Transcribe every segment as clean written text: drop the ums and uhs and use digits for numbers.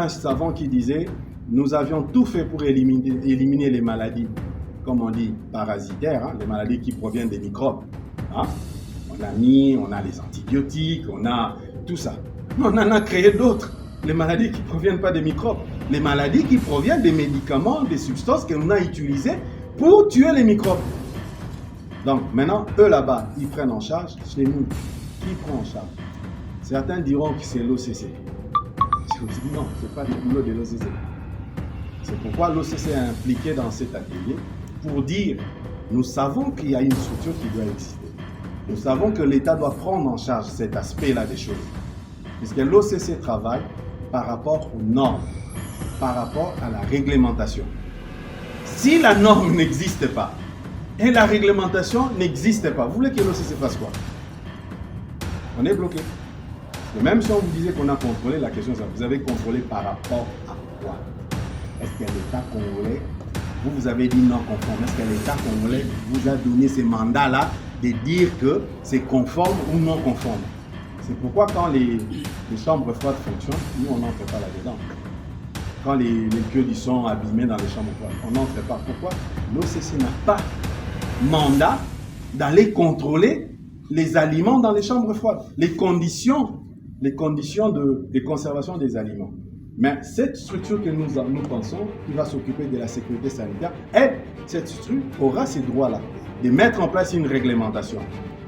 un savant qui disait nous avions tout fait pour éliminer les maladies, comme on dit, parasitaires, hein, les maladies qui proviennent des microbes. Hein. On a les antibiotiques, on a tout ça. On en a créé d'autres. Les maladies qui ne proviennent pas des microbes. Les maladies qui proviennent des médicaments, des substances que l'on a utilisées pour tuer les microbes. Donc maintenant, eux là-bas, ils prennent en charge. Chez nous, qui prend en charge? Certains diront que c'est l'OCC. Non, ce n'est pas le boulot de l'OCC. C'est pourquoi l'OCC est impliqué dans cet atelier pour dire, nous savons qu'il y a une structure qui doit exister. Nous savons que l'État doit prendre en charge cet aspect-là des choses. Puisque l'OCC travaille par rapport aux normes, par rapport à la réglementation. Si la norme n'existe pas et la réglementation n'existe pas, vous voulez que l'OCC fasse quoi? On est bloqué. Et même si on vous disait qu'on a contrôlé, la question c'est, vous avez contrôlé par rapport à quoi? Est-ce que l'État congolais, vous avez dit non conforme, est-ce que l'État congolais vous a donné ces mandats-là de dire que c'est conforme ou non conforme? C'est pourquoi quand les chambres froides fonctionnent, nous on n'entre pas là-dedans. Quand les queues sont abîmées dans les chambres froides, on n'entre pas. Pourquoi? L'OCC n'a pas mandat d'aller contrôler les aliments dans les chambres froides, les conditions de conservation des aliments. Mais cette structure que nous pensons, qui va s'occuper de la sécurité sanitaire, cette structure aura ces droits-là, de mettre en place une réglementation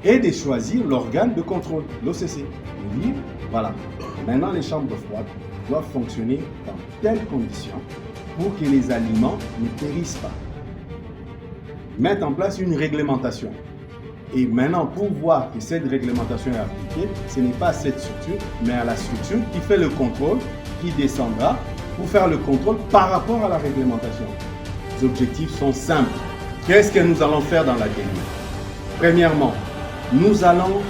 et de choisir l'organe de contrôle, l'OCC. De dire, voilà, maintenant les chambres froides doivent fonctionner dans telles conditions pour que les aliments ne périssent pas. Mettre en place une réglementation. Et maintenant, pour voir que cette réglementation est appliquée, ce n'est pas à cette structure, mais à la structure qui fait le contrôle, qui descendra pour faire le contrôle par rapport à la réglementation. Les objectifs sont simples. Qu'est-ce que nous allons faire dans l'atelier? Premièrement, nous allons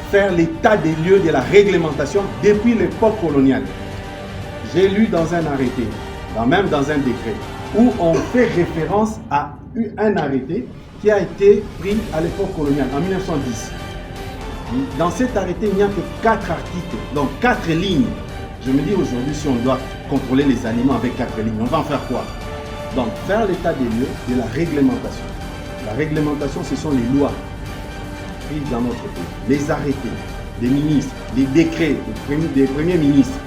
faire l'état des lieux de la réglementation depuis l'époque coloniale. J'ai lu dans un arrêté, même dans un décret, où on fait référence à un arrêté qui a été pris à l'époque coloniale, en 1910. Dans cet arrêté, il n'y a que 4 articles, donc 4 lignes. Je me dis aujourd'hui, si on doit contrôler les aliments avec 4 lignes, on va en faire quoi? Donc, faire l'état des lieux de la réglementation. La réglementation, ce sont les lois prises dans notre pays, les arrêtés, des ministres, les décrets des premiers ministres,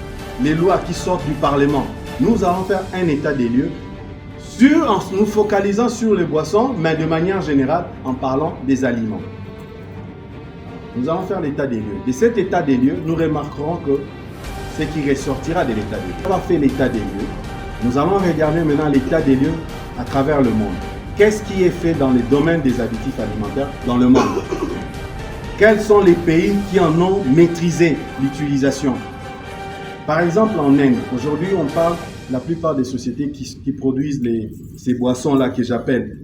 les lois qui sortent du Parlement. Nous allons faire un état des lieux en nous focalisant sur les boissons, mais de manière générale en parlant des aliments. Nous allons faire l'état des lieux. De cet état des lieux, nous remarquerons que ce qui ressortira de l'état des lieux. On va faire l'état des lieux. Nous allons regarder maintenant l'état des lieux à travers le monde. Qu'est-ce qui est fait dans les domaines des additifs alimentaires dans le monde? Quels sont les pays qui en ont maîtrisé l'utilisation? Par exemple, en Inde, aujourd'hui, on parle, la plupart des sociétés qui produisent ces boissons-là que j'appelle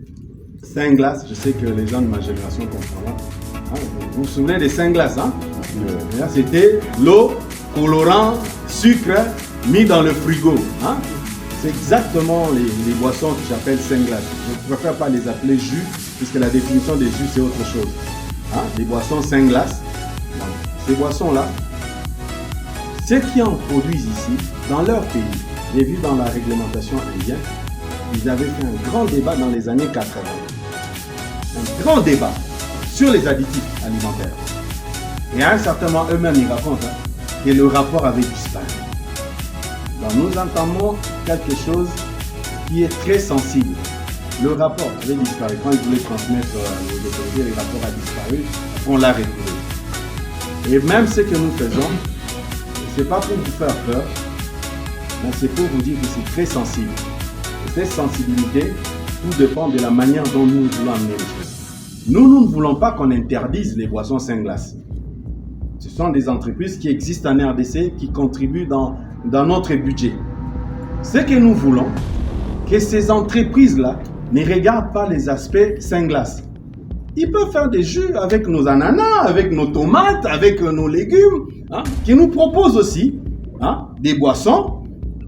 5 glaces, je sais que les gens de ma génération comprendront. Hein? Vous vous souvenez des 5 glaces, hein? C'était l'eau, colorant, sucre mis dans le frigo. Hein? C'est exactement les boissons que j'appelle 5 glaces. Je ne préfère pas les appeler jus, puisque la définition des jus, c'est autre chose. Hein? Les boissons 5 glaces. Donc, ces boissons-là, ceux qui en produisent ici, dans leur pays, j'ai vu dans la réglementation indienne, ils avaient fait un grand débat dans les années 80. Un grand débat sur les additifs alimentaires. Et à un certain moment, eux-mêmes, ils racontent que le rapport avait disparu. Donc nous entendons quelque chose qui est très sensible. Le rapport avait disparu. Quand ils voulaient transmettre aux autorités, le rapport a disparu, on l'a retrouvé. Et même ce que nous faisons, ce n'est pas pour vous faire peur, mais c'est pour vous dire que c'est très sensible. Et cette sensibilité, tout dépend de la manière dont nous voulons amener les choses. Nous ne voulons pas qu'on interdise les boissons 5 glaces. Ce sont des entreprises qui existent en RDC, qui contribuent dans notre budget. Ce que nous voulons, que ces entreprises-là ne regardent pas les aspects 5 glaces. Ils peuvent faire des jus avec nos ananas, avec nos tomates, avec nos légumes, hein, qui nous proposent aussi des boissons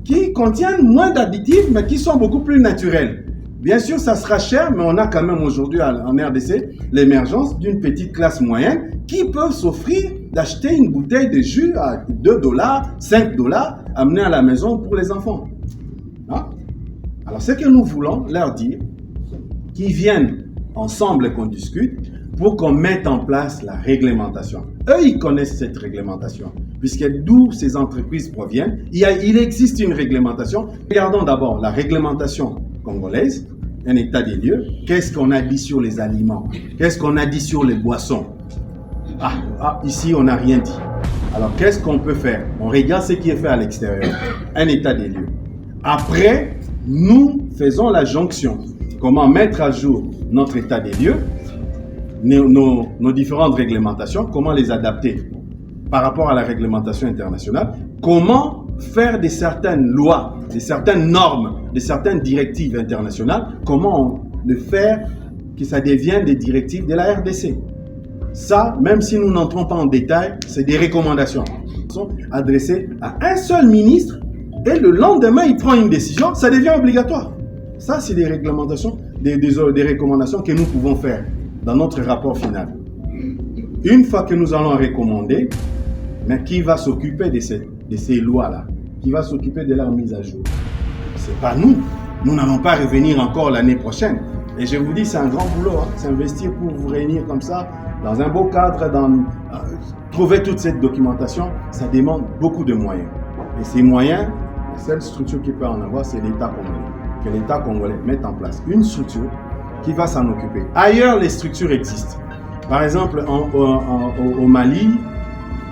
qui contiennent moins d'additifs, mais qui sont beaucoup plus naturels. Bien sûr, ça sera cher, mais on a quand même aujourd'hui en RDC l'émergence d'une petite classe moyenne qui peut s'offrir d'acheter une bouteille de jus à 2 $, 5 $, amener à la maison pour les enfants. Hein? Alors, ce que nous voulons leur dire, qu'ils viennent ensemble et qu'on discute pour qu'on mette en place la réglementation. Eux, ils connaissent cette réglementation, puisque d'où ces entreprises proviennent, il existe une réglementation. Regardons d'abord la réglementation congolaise, un état des lieux. Qu'est-ce qu'on a dit sur les aliments? Qu'est-ce qu'on a dit sur les boissons? Ici, on n'a rien dit. Alors, qu'est-ce qu'on peut faire? On regarde ce qui est fait à l'extérieur, un état des lieux. Après, nous faisons la jonction. Comment mettre à jour notre état des lieux, nos différentes réglementations, comment les adapter par rapport à la réglementation internationale, comment faire de certaines lois, de certaines normes, de certaines directives internationales, comment le faire que ça devienne des directives de la RDC. Ça, même si nous n'entrons pas en détail, c'est des recommandations qui sont adressées à un seul ministre et le lendemain, il prend une décision, ça devient obligatoire. Ça, c'est des réglementations, des recommandations que nous pouvons faire dans notre rapport final. Une fois que nous allons recommander, mais qui va s'occuper de ces lois-là? Qui va s'occuper de leur mise à jour? C'est pas nous. Nous n'allons pas revenir encore l'année prochaine. Et je vous dis, c'est un grand boulot. Hein. S'investir pour vous réunir comme ça, dans un beau cadre, trouver toute cette documentation, ça demande beaucoup de moyens. Et ces moyens, la seule structure qui peut en avoir, c'est l'État congolais. Que l'État congolais mette en place une structure qui va s'en occuper. Ailleurs, les structures existent. Par exemple, au Mali,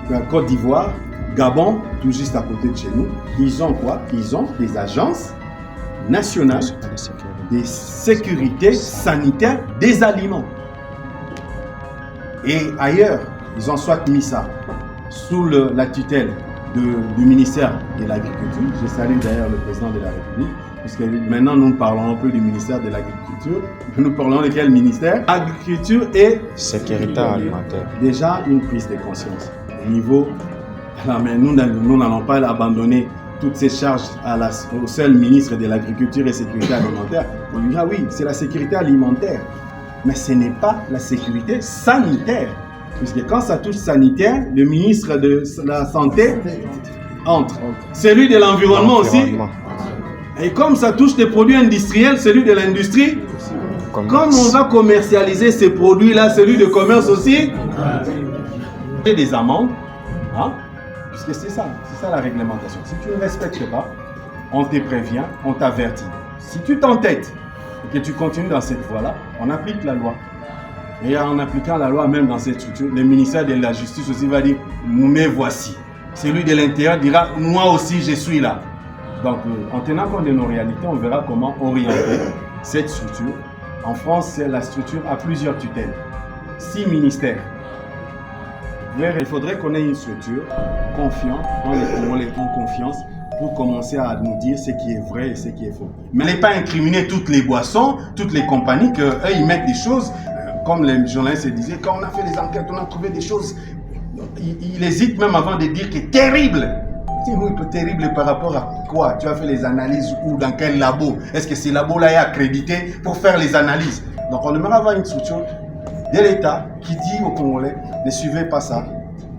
la Côte d'Ivoire, Gabon, tout juste à côté de chez nous, ils ont quoi? Ils ont des agences nationales de sécurité sanitaire des aliments. Et ailleurs, ils ont soit mis ça sous la tutelle du ministère de l'Agriculture. Je salue d'ailleurs le président de la République, puisque maintenant nous parlons un peu du ministère de l'Agriculture. Nous parlons de quel ministère? Agriculture et sécurité alimentaire. Déjà une prise de conscience au niveau. Alors, mais nous n'allons pas abandonner toutes ces charges au seul ministre de l'Agriculture et Sécurité alimentaire. On lui dit, ah oui, c'est la sécurité alimentaire. Mais ce n'est pas la sécurité sanitaire. Puisque quand ça touche sanitaire, le ministre de la Santé entre. Celui de l'environnement aussi. Et comme ça touche des produits industriels, celui de l'industrie. Comme on va commercialiser ces produits-là, celui de commerce aussi. Et des amendes. Hein? Puisque c'est ça la réglementation. Si tu ne respectes pas, on te prévient, on t'avertit. Si tu t'entêtes et que tu continues dans cette voie-là, on applique la loi. Et en appliquant la loi, même dans cette structure, le ministère de la Justice aussi va dire « mais voici ». Celui de l'Intérieur dira « moi aussi je suis là ». Donc, en tenant compte de nos réalités, on verra comment orienter cette structure. En France, la structure a plusieurs tutelles, 6 ministères. Il faudrait qu'on ait une structure confiante, dans les Congolais ont confiance, pour commencer à nous dire ce qui est vrai et ce qui est faux. Mais ne pas incriminer toutes les boissons, toutes les compagnies, qu'eux, ils mettent des choses, comme les journalistes disaient, quand on a fait les enquêtes, on a trouvé des choses, ils hésitent même avant de dire que c'est terrible. Oui, terrible par rapport à quoi? Tu as fait les analyses où, dans quel labo? Est-ce que ces labos-là est accrédité pour faire les analyses? Donc on aimerait avoir une structure de l'État qui dit aux Congolais, ne suivez pas ça.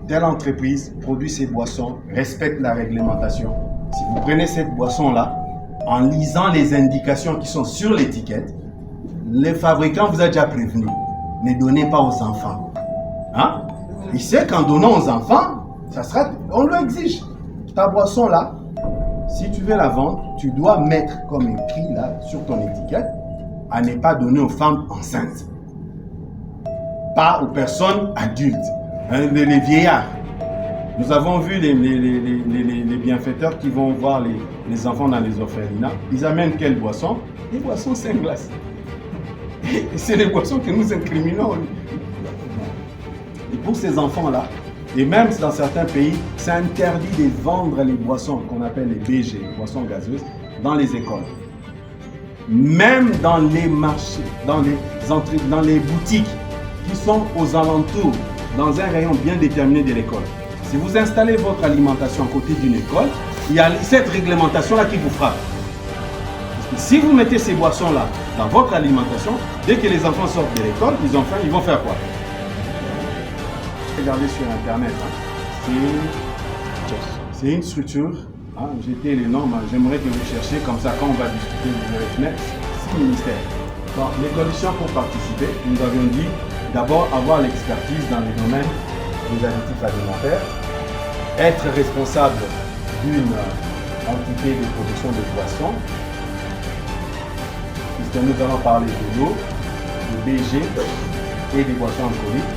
Telle entreprise produit ces boissons, respecte la réglementation. Si vous prenez cette boisson-là, en lisant les indications qui sont sur l'étiquette, les fabricants vous a déjà prévenu. Ne donnez pas aux enfants. Hein? Il sait qu'en donnant aux enfants, on le exige. Ta boisson-là, si tu veux la vendre, tu dois mettre comme écrit là, sur ton étiquette, à ne pas donner aux femmes enceintes. Pas aux personnes adultes, hein, les vieillards. Nous avons vu les bienfaiteurs qui vont voir les enfants dans les orphelinats. Ils amènent quelle boisson? Des boissons 5 glaces. Et c'est les boissons que nous incriminons. Et pour ces enfants-là, et même dans certains pays, c'est interdit de vendre les boissons qu'on appelle les BG, les boissons gazeuses, dans les écoles. Même dans les marchés, dans les boutiques qui sont aux alentours, dans un rayon bien déterminé de l'école. Si vous installez votre alimentation à côté d'une école, il y a cette réglementation-là qui vous frappe. Parce que si vous mettez ces boissons-là dans votre alimentation, dès que les enfants sortent de l'école, ils ont faim, ils vont faire quoi? Regardez sur Internet. C'est une structure. J'étais les normes. J'aimerais que vous cherchiez. Comme ça, quand on va discuter, vous verrez net. 6 ministères. Donc, les conditions pour participer, nous avions dit d'abord avoir l'expertise dans les domaines des additifs alimentaires, être responsable d'une entité de production de boissons, puisque nous allons parler de l'eau, de BG et des boissons alcooliques,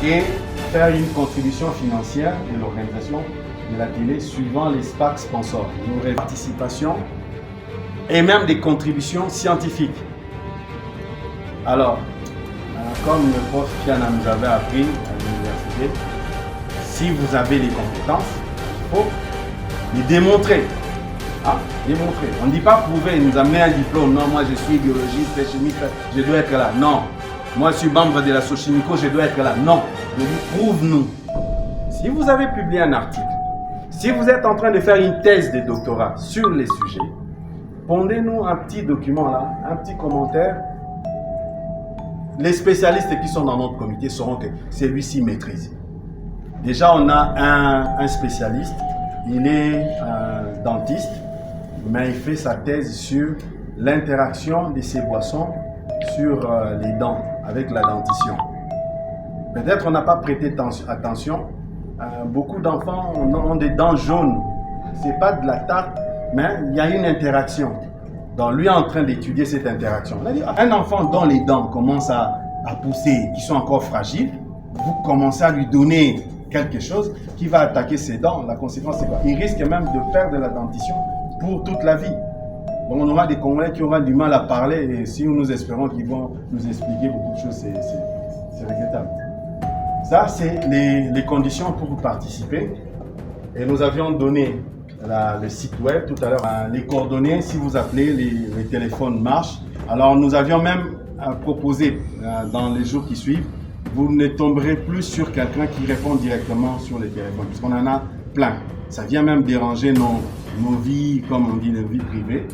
et faire une contribution financière de l'organisation de la télé suivant les SPAC sponsors. Nous aurons participation et même des contributions scientifiques. Alors, comme le prof Kiana nous avait appris à l'université, si vous avez les compétences, il faut les démontrer. Démontrer. On ne dit pas prouver, nous amener un diplôme. Non, moi je suis biologiste, chimiste, je dois être là. Non. Moi je suis membre de la Sochimico, je dois être là. Non. Je dis prouve-nous. Si vous avez publié un article, si vous êtes en train de faire une thèse de doctorat sur les sujets, pondez-nous un petit document là, un petit commentaire. Les spécialistes qui sont dans notre comité sauront que celui-ci maîtrise. Déjà, on a un spécialiste, il est dentiste, mais il fait sa thèse sur l'interaction de ces boissons sur les dents, avec la dentition. Peut-être on n'a pas prêté attention. Beaucoup d'enfants ont des dents jaunes. Ce n'est pas de la tarte, mais il y a une interaction. Donc lui est en train d'étudier cette interaction. On a dit, un enfant dont les dents commencent à pousser, qui sont encore fragiles, vous commencez à lui donner quelque chose qui va attaquer ses dents. La conséquence, c'est quoi? Il risque même de perdre la dentition pour toute la vie. Donc on aura des Congolais qui auront du mal à parler et si nous espérons qu'ils vont nous expliquer beaucoup de choses, c'est regrettable. Ça, c'est les conditions pour participer. Et nous avions donné le site web tout à l'heure, les coordonnées, si vous appelez, les téléphones marchent. Alors nous avions même proposé dans les jours qui suivent, vous ne tomberez plus sur quelqu'un qui répond directement sur les téléphones, puisqu'on en a plein. Ça vient même déranger nos vies, comme on dit, nos vies privées.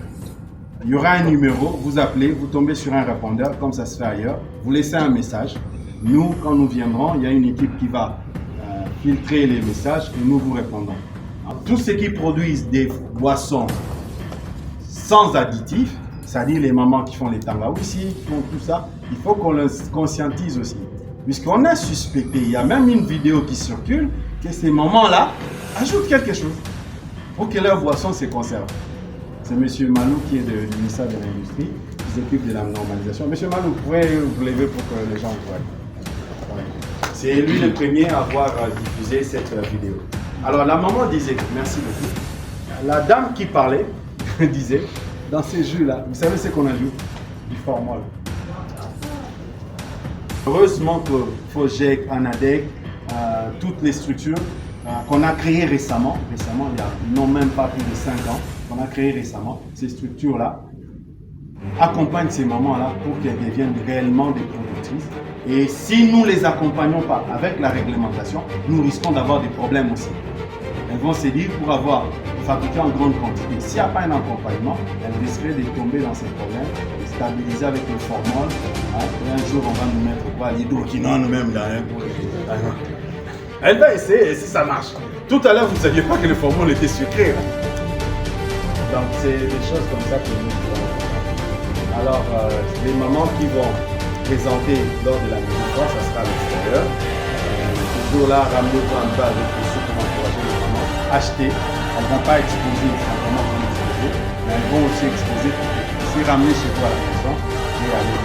Il y aura un numéro, vous appelez, vous tombez sur un répondeur, comme ça se fait ailleurs, vous laissez un message. Nous, quand nous viendrons, il y a une équipe qui va filtrer les messages et nous vous répondons. Tous ceux qui produisent des boissons sans additifs, c'est-à-dire les mamans qui font les tangawissi, qui font tout ça, il faut qu'on les conscientise aussi. Puisqu'on a suspecté, il y a même une vidéo qui circule, que ces mamans-là ajoutent quelque chose pour que leur boisson se conserve. C'est M. Malou qui est du ministère de l'Industrie, qui s'occupe de la normalisation. M. Malou, vous pouvez vous lever pour que les gens voient. C'est lui le premier à avoir diffusé cette vidéo. Alors la maman disait, merci beaucoup, la dame qui parlait disait, dans ces jus-là, vous savez ce qu'on ajoute? Du formol. Heureusement que FOGEC, ANADEC, toutes les structures qu'on a créées récemment, ils n'ont même pas plus de 5 ans, qu'on a créées récemment, ces structures-là accompagnent ces mamans-là pour qu'elles deviennent réellement des productrices. Et si nous ne les accompagnons pas avec la réglementation, nous risquons d'avoir des problèmes aussi. Elles vont se dire, pour avoir fabriqué en grande quantité, s'il n'y a pas un accompagnement, elles risqueraient de tomber dans ces problèmes, de stabiliser avec le formol. Et un jour, on va nous mettre quoi, l'hydroquinone même là. Elle va essayer, et si ça marche. Tout à l'heure, vous ne saviez pas que le formol était sucré. Donc, c'est des choses comme ça que nous faisons. Alors, les mamans qui vont présenter lors de la mise ça sera à l'extérieur. Toujours là, ramenez-vous un peu avec les sous pour encourager les mamans. Acheter, elles ne vont pas exposer simplement pour exposer, mais elles vont aussi exposer pour aussi ramener chez vous à la maison et aller